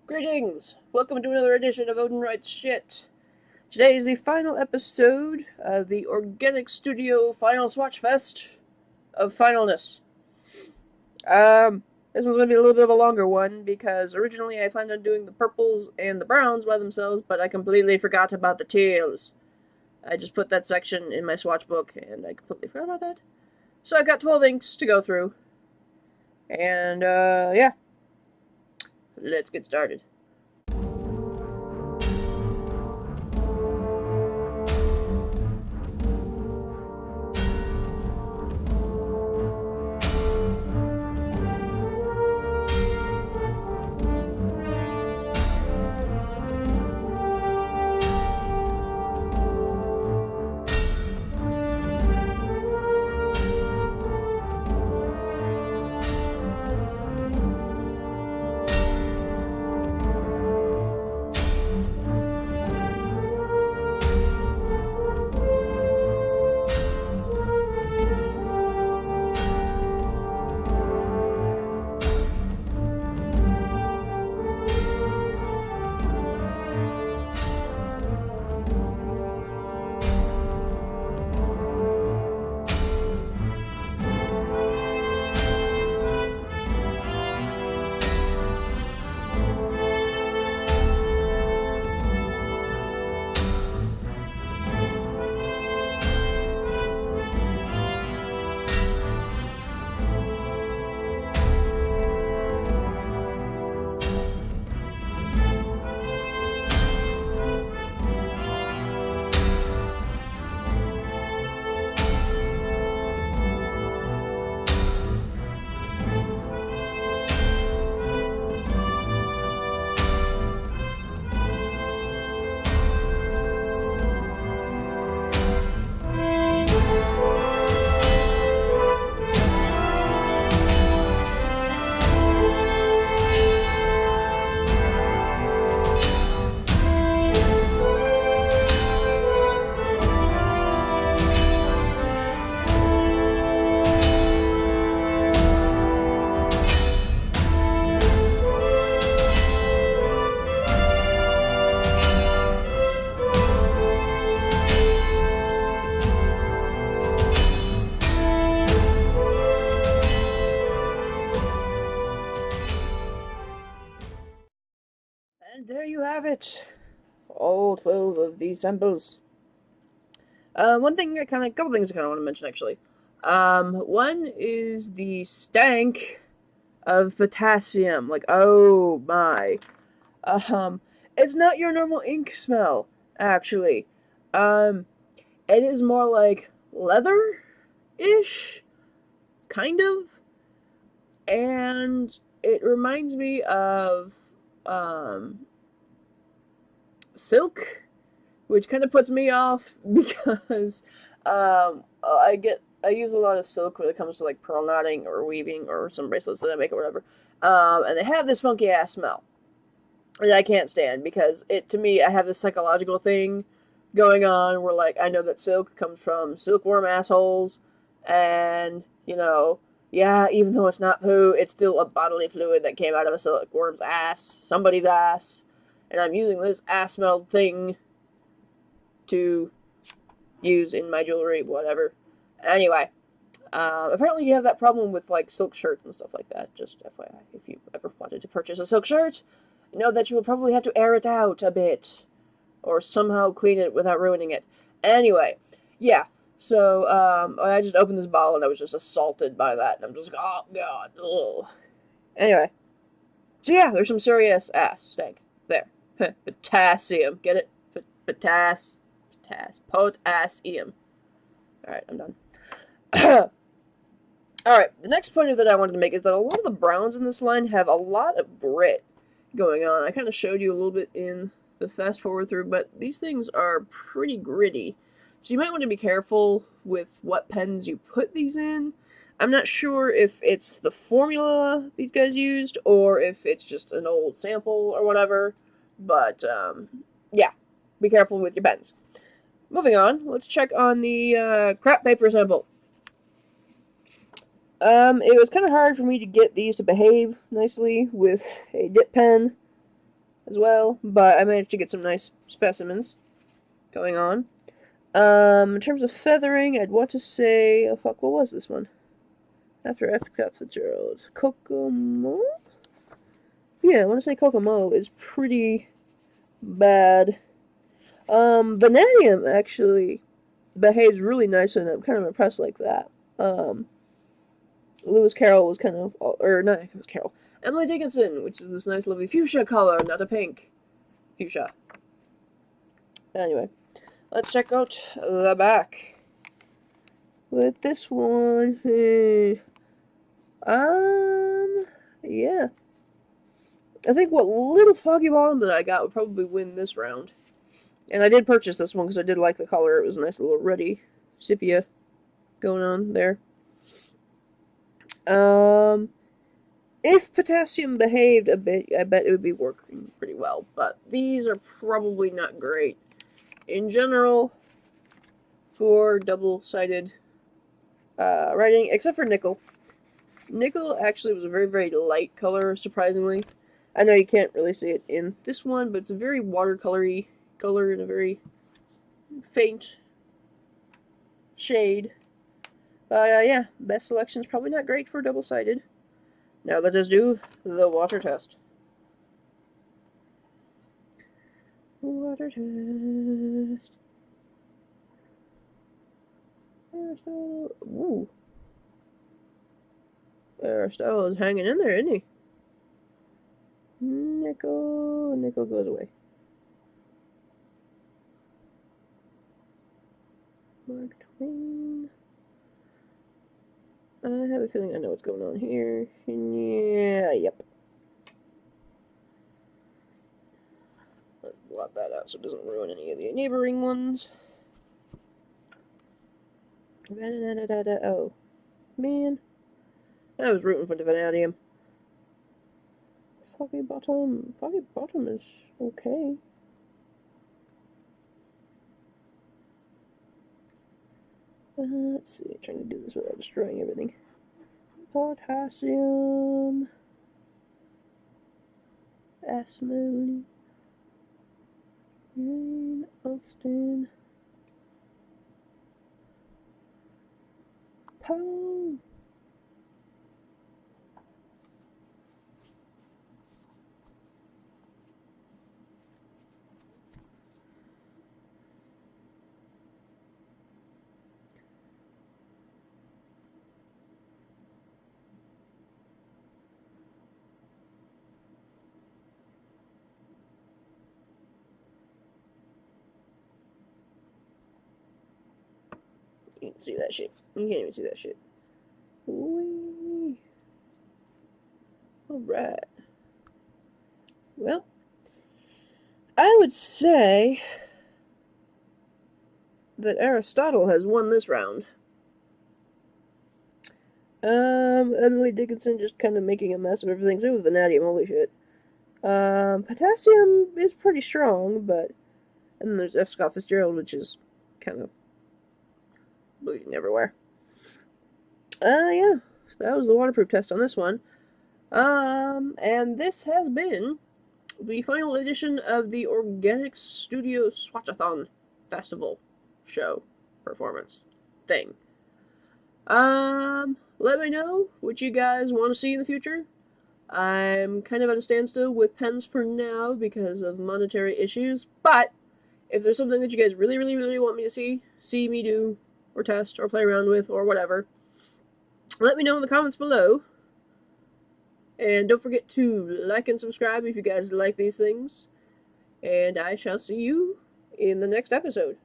Greetings! Welcome to another edition of Odin Writes Shit. Today is the final episode of the Organics Studio Final Swatch Fest of Finalness. This one's going to be a little bit of a longer one because originally I planned on doing the purples and the browns by themselves, but I completely forgot about the teals. I just put that section in my swatch book and I completely forgot about that. So I've got 12 inks to go through. And, yeah. Let's get started. And there you have it. All 12 of these samples. Couple things I kind of want to mention actually. One is the stank of potassium. Like, oh my. It's not your normal ink smell, actually. It is more like leather-ish, kind of. And it reminds me of, silk, which kind of puts me off because I use a lot of silk when it comes to like pearl knotting or weaving or some bracelets that I make or whatever, and they have this funky ass smell that I can't stand because to me I have this psychological thing going on where like I know that silk comes from silkworm assholes, and yeah, even though it's not poo, it's still a bodily fluid that came out of a silkworm's ass, somebody's ass. And I'm using this ass-smelled thing to use in my jewelry, whatever. Anyway, apparently you have that problem with, like, silk shirts and stuff like that. Just FYI, if you ever wanted to purchase a silk shirt, know that you will probably have to air it out a bit. Or somehow clean it without ruining it. Anyway, yeah. So, I just opened this bottle and I was just assaulted by that. And I'm just like, oh, God, ugh. Anyway. So, yeah, there's some serious ass stank there. Potassium. Get it? Potassium. Alright, I'm done. Alright, the next pointer that I wanted to make is that a lot of the browns in this line have a lot of grit going on. I kind of showed you a little bit in the fast forward through, but these things are pretty gritty. So you might want to be careful with what pens you put these in. I'm not sure if it's the formula these guys used or if it's just an old sample or whatever. But, yeah, be careful with your pens. Moving on, let's check on the crap paper sample. It was kind of hard for me to get these to behave nicely with a dip pen. as well, but I managed to get some nice specimens going on. In terms of feathering, I'd want to say, oh fuck, what was this one? After F. Fitzgerald. Kokomo? Yeah, I want to say Kokomo is pretty bad. Vanadium actually behaves really nicely, and I'm kind of impressed like that. Lewis Carroll was kind of, or not Lewis Carroll, Emily Dickinson, which is this nice lovely fuchsia color, not a pink fuchsia. Anyway, let's check out the back. With this one, yeah. I think what little foggy bottom that I got would probably win this round. And I did purchase this one because I did like the color. It was a nice little ruddy sepia going on there. If potassium behaved a bit, I bet it would be working pretty well. But these are probably not great. In general, for double-sided writing, except for nickel. Nickel actually was a very, very light color, surprisingly. I know you can't really see it in this one, but it's a very watercolory color in a very faint shade. Yeah, best selection's probably not great for double-sided. Now let us do the water test. Water test. Aristotle. Ooh. Aristotle is hanging in there, isn't he? Nickel. Nickel goes away. Mark Twain. I have a feeling I know what's going on here. Yeah, yep. Let's blot that out so it doesn't ruin any of the neighboring ones. Oh, man. I was rooting for the vanadium. Foggy bottom. Foggy bottom is okay. Let's see, I'm trying to do this without destroying everything. Potassium. Asmodee. Jane Austen. Poe. You can see that shit. You can't even see that shit. Whee! Alright. Well, I would say that Aristotle has won this round. Emily Dickinson just kind of making a mess of everything. Same with vanadium, holy shit. Potassium is pretty strong, but... And then there's F. Scott Fitzgerald, which is kind of bleeding everywhere. Yeah. That was the waterproof test on this one. And this has been the final edition of the Organics Studio Swatchathon Festival show performance thing. Let me know what you guys want to see in the future. I'm kind of at a standstill with pens for now because of monetary issues, but if there's something that you guys really, really, really want me to see me do, or test, or play around with, or whatever, let me know in the comments below. And don't forget to like and subscribe if you guys like these things. And I shall see you in the next episode.